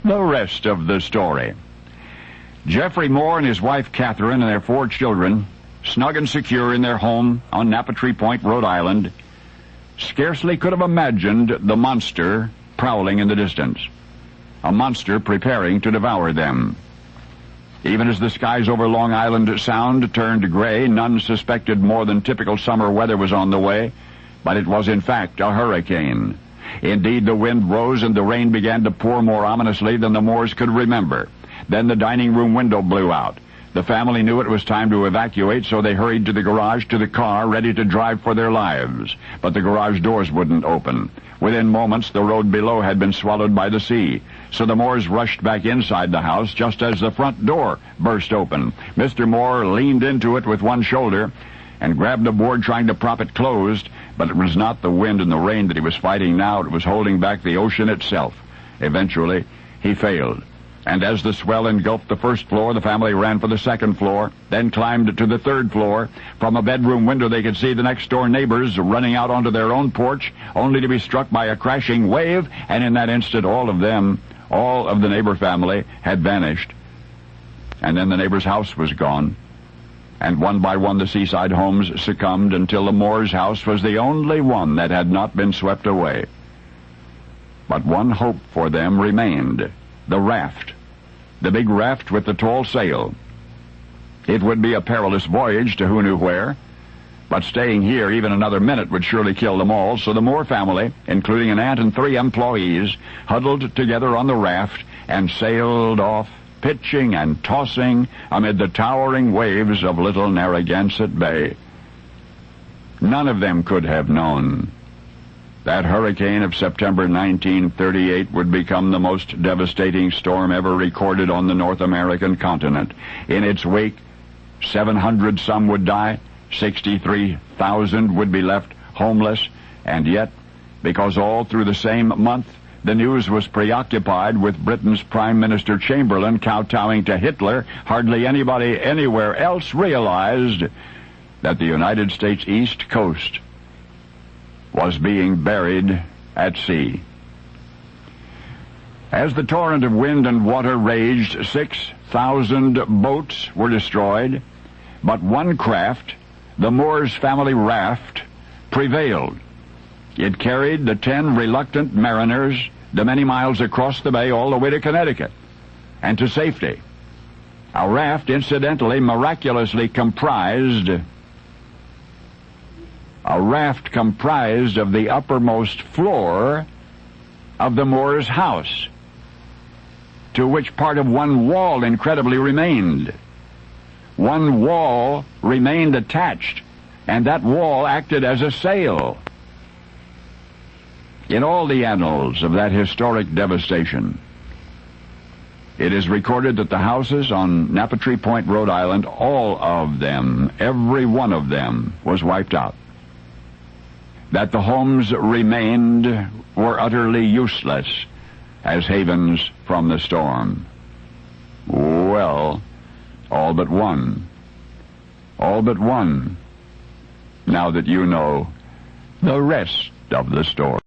The rest of the story. Jeffrey Moore and his wife Catherine and their 4 children, snug and secure in their home on Napatree Point, Rhode Island, scarcely could have imagined the monster prowling in the distance, a monster preparing to devour them. Even as the skies over Long Island Sound turned gray, none suspected more than typical summer weather was on the way, but it was in fact a hurricane. Indeed, the wind rose and the rain began to pour more ominously than the Moores could remember. Then the dining room window blew out. The family knew it was time to evacuate, so they hurried to the garage, to the car, ready to drive for their lives. But the garage doors wouldn't open. Within moments, the road below had been swallowed by the sea. So the Moores rushed back inside the house just as the front door burst open. Mr. Moore leaned into it with one shoulder and grabbed a board trying to prop it closed, but it was not the wind and the rain that he was fighting now. It was holding back the ocean itself. Eventually, he failed. And as the swell engulfed the first floor, the family ran for the second floor, then climbed to the third floor. From a bedroom window, they could see the next-door neighbors running out onto their own porch, only to be struck by a crashing wave, and in that instant, all of the neighbor family, had vanished. And then the neighbor's house was gone. And one by one the seaside homes succumbed until the Moore's house was the only one that had not been swept away. But one hope for them remained, the raft, the big raft with the tall sail. It would be a perilous voyage to who knew where, but staying here even another minute would surely kill them all, so the Moore family, including an aunt and 3 employees, huddled together on the raft and sailed off, pitching and tossing amid the towering waves of little Narragansett Bay. None of them could have known that hurricane of September 1938 would become the most devastating storm ever recorded on the North American continent. In its wake, 700 some would die, 63,000 would be left homeless, and yet, because all through the same month, the news was preoccupied with Britain's Prime Minister Chamberlain kowtowing to Hitler, hardly anybody anywhere else realized that the United States East Coast was being buried at sea. As the torrent of wind and water raged, 6,000 boats were destroyed, but one craft, the Moore's family raft, prevailed. It carried the 10 reluctant mariners the many miles across the bay all the way to Connecticut and to safety. A raft, incidentally, miraculously comprised of the uppermost floor of the Moore's house, to which part of one wall incredibly remained. One wall remained attached, and that wall acted as a sail. In all the annals of that historic devastation, it is recorded that the houses on Napatree Point, Rhode Island, all of them, every one of them, was wiped out. That the homes remained were utterly useless as havens from the storm. Well, all but one. All but one. Now that you know the rest of the story.